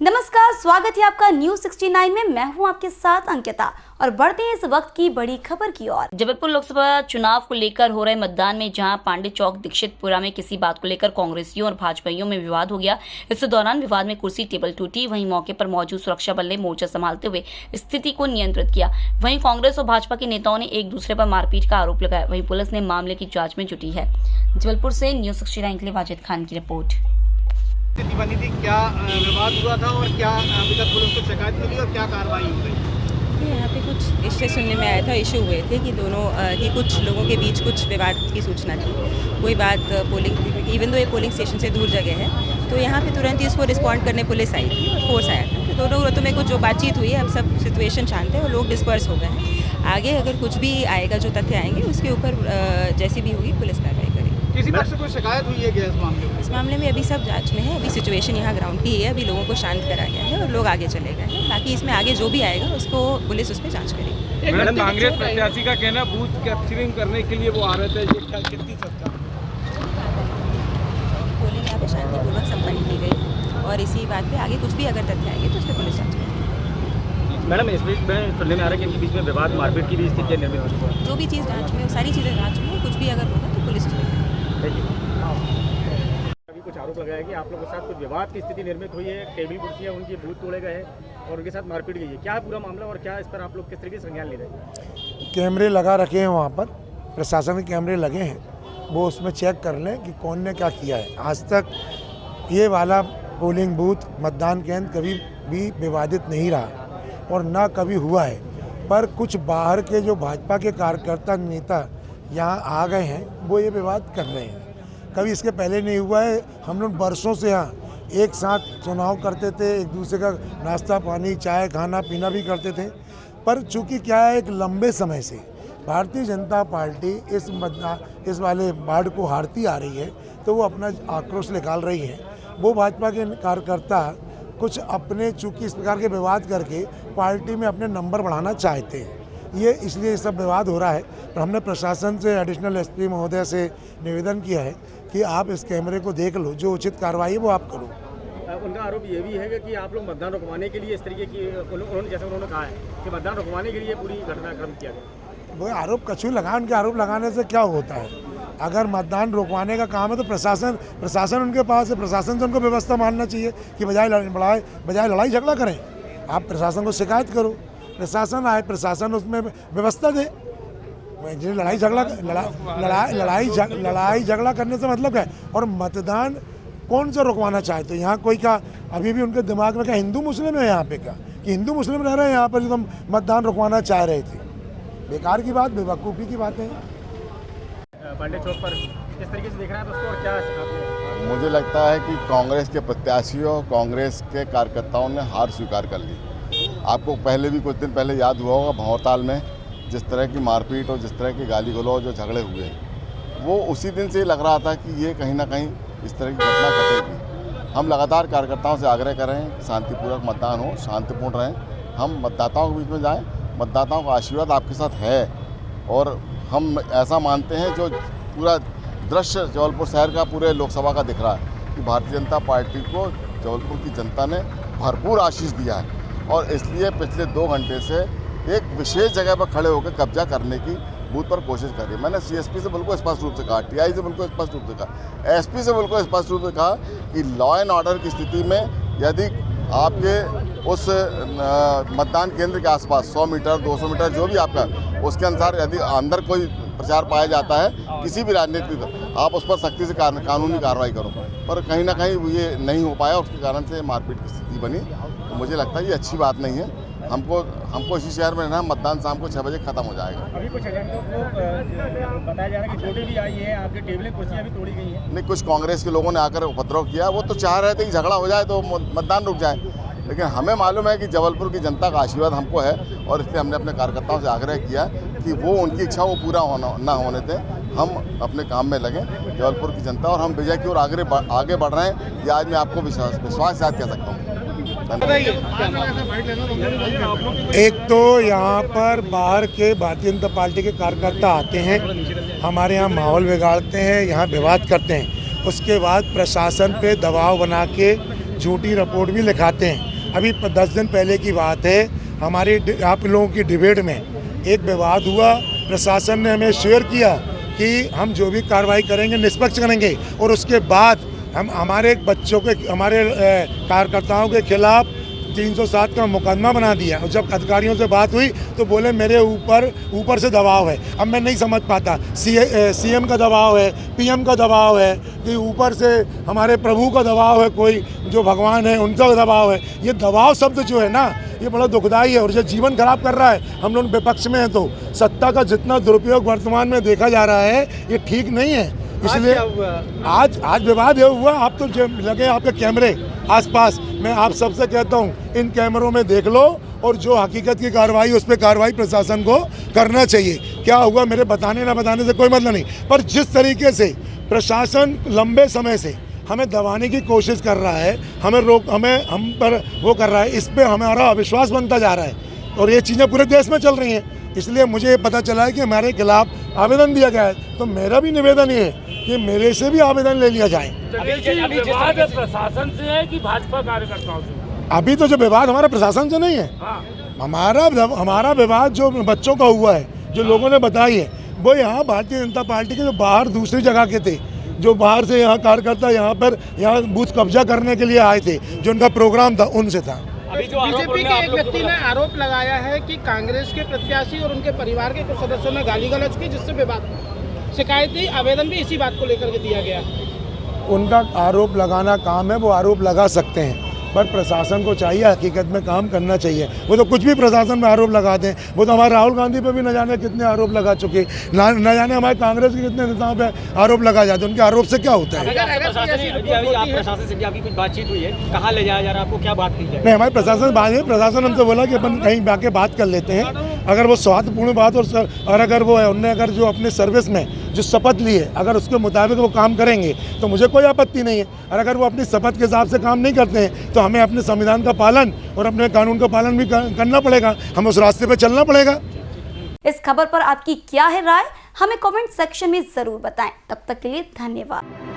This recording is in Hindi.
नमस्कार, स्वागत है आपका न्यूज 69 में। मैं हूं आपके साथ अंकिता और बढ़ते हैं इस वक्त की बड़ी खबर की ओर। जबलपुर लोकसभा चुनाव को लेकर हो रहे मतदान में जहां पांडे चौक दीक्षितपुरा में किसी बात को लेकर कांग्रेसियों और भाजपाइयों में विवाद हो गया। इस दौरान विवाद में कुर्सी टेबल टूटी। वहीं मौके पर मौजूद सुरक्षा बल ने मोर्चा संभालते हुए स्थिति को नियंत्रित किया। वहीं कांग्रेस और भाजपा के नेताओं ने एक दूसरे पर मारपीट का आरोप लगाया। वहीं पुलिस ने मामले की जाँच में जुटी है। जबलपुर से न्यूज 69 के लिए वाजिद खान की रिपोर्ट। स्थिति बनी थी, क्या विवाद हुआ था और क्या अभी तक पुलिस को शिकायत मिली और क्या कार्रवाई हो गई? यहाँ पे कुछ इससे सुनने में आया था, इशू हुए थे कि कि कुछ लोगों के बीच कुछ विवाद की सूचना थी। कोई बात पोलिंग, इवन दो ये पोलिंग स्टेशन से दूर जगह है, तो यहाँ पे तुरंत ही इसको रिस्पॉन्ड करने पुलिस आई थी और फोर्स आया था। तो दोनों ग्रुपों में कुछ जो बातचीत हुई है, अब सब सिचुएशन शांत है और लोग डिस्पर्स हो गए हैं। आगे अगर कुछ भी आएगा, जो तथ्य आएंगे, उसके ऊपर जैसी भी होगी पुलिस कार्रवाई करेगी। किसी पक्ष से कोई शिकायत हुई है क्या इस मामले में? इस मामले में अभी सब जांच में है। अभी सिचुएशन यहाँ ग्राउंड की है, अभी लोगों को शांत करा गया है और लोग आगे चले गए हैं। बाकी इसमें आगे जो भी आएगा उसको पुलिस उस पर जाँच करेगी। मैडम, कांग्रेस प्रत्याशी का कहना बूथ कैप्चरिंग करने के लिए वो आ रहे थे, ये क्या कितनी सच्चा? पोलिंग यहाँ पे शांतिपूर्वक संपन्न की गई और इसी बात पे आगे कुछ भी अगर तथ्य आएंगे तो उस पर पुलिस जाँच करेगी। मैडम, इस बीच में सुनने में आ रहा है कि इनके बीच में विवाद मारपीट की भी स्थिति निर्मित हो चुकी है। जो भी चीज़ जाँच में, सारी चीज़ें जाँच में, कुछ भी अगर होगा तो पुलिस उस पर। अभी कुछ आरोप लगाया कि आप लोगों के साथ कुछ विवाद की स्थिति निर्मित हुई है, टेबल कुर्सियां उनकी बूथ तोड़े गए हैं और उनके साथ मारपीट गई है। क्या है पूरा मामला और क्या इस पर आप लोग किस तरीके से संज्ञान ले रहे हैं? कैमरे लगा रखे हैं, वहाँ पर प्रशासन के कैमरे लगे हैं, वो उसमें चेक कर लें कि कौन ने क्या किया है। आज तक ये वाला पोलिंग बूथ, मतदान केंद्र कभी भी विवादित नहीं रहा और ना कभी हुआ है। पर कुछ बाहर के जो भाजपा के कार्यकर्ता नेता यहाँ आ गए हैं, वो ये विवाद कर रहे हैं। कभी इसके पहले नहीं हुआ है। हम लोग बरसों से यहाँ एक साथ चुनाव करते थे, एक दूसरे का नाश्ता पानी, चाय, खाना पीना भी करते थे। पर चूंकि क्या है, एक लंबे समय से भारतीय जनता पार्टी इस वाले वार्ड को हारती आ रही है, तो वो अपना आक्रोश निकाल रही है। वो भाजपा के कार्यकर्ता कुछ अपने, चूँकि इस प्रकार के विवाद करके पार्टी में अपने नंबर बढ़ाना चाहते हैं, ये इसलिए सब विवाद हो रहा है। पर हमने प्रशासन से, एडिशनल एसपी महोदय से निवेदन किया है कि आप इस कैमरे को देख लो, जो उचित कार्रवाई है वो आप करो। उनका आरोप ये भी है कि आप लोग मतदान रुकवाने के लिए इस तरीके की, उन्होंने जैसे उन्होंने कहा है कि मतदान रुकवाने के लिए पूरी घटनाक्रम किया गया। वो आरोप कछु लगा, उनके आरोप लगाने से क्या होता है? अगर मतदान रोकवाने का काम है तो प्रशासन उनके पास है। प्रशासन से उनको व्यवस्था मानना चाहिए कि बजाय लड़ाई झगड़ा करें, आप प्रशासन को शिकायत करो, प्रशासन आए, प्रशासन उसमें व्यवस्था दे। लड़ाई झगड़ा करने से मतलब क्या है? और मतदान कौन सा रुकवाना चाहते हैं? यहाँ कोई का अभी भी उनके दिमाग में क्या हिंदू मुस्लिम है यहाँ पे, क्या कि हिंदू मुस्लिम रह रहे हैं यहाँ पर, जो हम मतदान रुकवाना चाह रहे थे? बेकार की बात, बेवकूफ़ी की बात है। पांडे चौक पर किस तरीके से देख रहे हैं उसको और क्या आपने? मुझे लगता है कि कांग्रेस के प्रत्याशियों, कांग्रेस के कार्यकर्ताओं ने हार स्वीकार कर ली। आपको पहले भी कुछ दिन पहले याद हुआ होगा, भंवरताल में जिस तरह की मारपीट और जिस तरह की गाली गलौज जो झगड़े हुए, वो उसी दिन से लग रहा था कि ये कहीं ना कहीं इस तरह की घटना घटेगी। हम लगातार कार्यकर्ताओं से आग्रह कर रहे हैं कि शांतिपूर्वक मतदान हो, शांतिपूर्ण रहें, हम मतदाताओं के बीच में जाएं। मतदाताओं का आशीर्वाद आपके साथ है और हम ऐसा मानते हैं, जो पूरा दृश्य जबलपुर शहर का, पूरे लोकसभा का दिख रहा है कि भारतीय जनता पार्टी को जबलपुर की जनता ने भरपूर आशीष दिया है और इसलिए पिछले 2 घंटे से एक विशेष जगह पर खड़े होकर कब्जा करने की बूथ पर कोशिश करी। मैंने सीएसपी से बिल्कुल स्पष्ट रूप से कहा, टीआई से बिल्कुल स्पष्ट रूप से कहा, एसपी से बिल्कुल स्पष्ट रूप से कहा कि लॉ एंड ऑर्डर की स्थिति में यदि आपके उस मतदान केंद्र के आसपास 100 मीटर 200 मीटर जो भी आपका, उसके अनुसार यदि अंदर कोई प्रचार पाया जाता है किसी भी राजनीतिक, आप उस पर सख्ती से कानूनी कार्रवाई करो। पर कहीं ना कहीं ये नहीं हो पाया, उसके कारण से मारपीट की स्थिति बनी। तो मुझे लगता है ये अच्छी बात नहीं है। हमको इसी शहर में रहना, मतदान शाम को 6 बजे खत्म हो जाएगा। अभी कुछ एजेंटों को बताया जा रहा है कि चोटें भी आई है, आपकी टेबलें कुर्सियां भी तोड़ी गई हैं। नहीं, कुछ कांग्रेस के लोगों ने आकर उपद्रव किया, वो तो चाह रहे थे कि झगड़ा हो जाए तो मतदान रुक जाए, लेकिन हमें मालूम है कि जबलपुर की जनता का आशीर्वाद हमको है और इसलिए हमने अपने कार्यकर्ताओं से आग्रह किया कि वो उनकी इच्छा वो पूरा ना होने दें, हम अपने काम में लगें जबलपुर की जनता, और हम विजय की ओर आगे बढ़ रहे हैं। ये आज मैं आपको विश्वास याद कह सकता हूँ। एक तो यहाँ पर बाहर के भारतीय जनता पार्टी के कार्यकर्ता आते हैं, हमारे यहाँ माहौल बिगाड़ते हैं, यहाँ विवाद करते हैं। उसके बाद प्रशासन पे दबाव बना के झूठी रिपोर्ट भी लिखाते हैं। अभी 10 दिन पहले की बात है, हमारे आप लोगों की डिबेट में एक विवाद हुआ, प्रशासन ने हमें शेयर किया कि हम जो भी कार्रवाई करेंगे निष्पक्ष करेंगे, और उसके बाद हम हमारे बच्चों के हमारे कार्यकर्ताओं के खिलाफ 307 का मुकदमा बना दिया। और जब अधिकारियों से बात हुई तो बोले मेरे ऊपर से दबाव है। अब मैं नहीं समझ पाता, सीएम का दबाव है, पीएम का दबाव है, कि ऊपर से हमारे प्रभु का दबाव है, कोई जो भगवान है उनका दबाव है। ये दबाव शब्द जो है ना, ये बड़ा दुखदाई है और जो जीवन खराब कर रहा है। हम लोग विपक्ष में हैं तो सत्ता का जितना दुरुपयोग वर्तमान में देखा जा रहा है ये ठीक नहीं है। इसलिए आज विवाद ये हुआ, आप तो लगे आपके कैमरे आसपास, मैं आप सबसे कहता हूँ इन कैमरों में देख लो, और जो हकीकत की कार्रवाई उस पर कार्रवाई प्रशासन को करना चाहिए। क्या हुआ मेरे बताने ना बताने से कोई मतलब नहीं, पर जिस तरीके से प्रशासन लंबे समय से हमें दबाने की कोशिश कर रहा है, हम पर वो कर रहा है, इस पर हमारा अविश्वास बनता जा रहा है और ये चीज़ें पूरे देश में चल रही हैं। इसलिए मुझे पता चला है कि हमारे खिलाफ आवेदन दिया गया है, तो मेरा भी निवेदन ये है कि मेरे से भी आवेदन ले लिया जाए। प्रशासन से है कि भाजपा कार्यकर्ताओं से? अभी तो जो विवाद हमारा प्रशासन से नहीं है, हमारा विवाद जो बच्चों का हुआ है, जो लोगों ने बताई है, वो यहाँ भारतीय जनता पार्टी के जो बाहर दूसरी जगह के थे, जो बाहर से यहाँ कार्यकर्ता यहाँ बूथ कब्जा करने के लिए आए थे, जो उनका प्रोग्राम था, उनसे था। बीजेपी के एक व्यक्ति ने आरोप लगाया है कि कांग्रेस के प्रत्याशी और उनके परिवार के कुछ सदस्यों ने गाली गलौज की, जिससे विवाद शिकायती आवेदन भी इसी बात को लेकर के दिया गया। उनका आरोप लगाना काम है, वो आरोप लगा सकते हैं, पर प्रशासन को चाहिए हकीकत में काम करना चाहिए। वो तो कुछ भी प्रशासन में आरोप लगाते हैं। वो तो हमारे राहुल गांधी पे भी न जाने कितने आरोप लगा चुके, न जाने हमारे कांग्रेस के कितने नेताओं पे आरोप लगा जाते हैं। उनके आरोप से क्या होता है? प्रशासन से आपकी कुछ बातचीत हुई है, कहाँ ले जाया जा रहा है, आपको क्या बात की जाए? नहीं, हमारे प्रशासन हमसे बोला कि अपन कहीं जाके बात कर लेते हैं। अगर वो स्वार्थपूर्ण बात और अगर वो है, उनने अगर जो अपने सर्विस में जो शपथ ली है, अगर उसके मुताबिक वो काम करेंगे तो मुझे कोई आपत्ति नहीं है। और अगर वो अपनी शपथ के हिसाब से काम नहीं करते हैं तो हमें अपने संविधान का पालन और अपने कानून का पालन भी करना पड़ेगा, हमें उस रास्ते पर चलना पड़ेगा। इस खबर पर आपकी क्या है राय, हमें कमेंट सेक्शन में जरूर बताएं। तब तक के लिए धन्यवाद।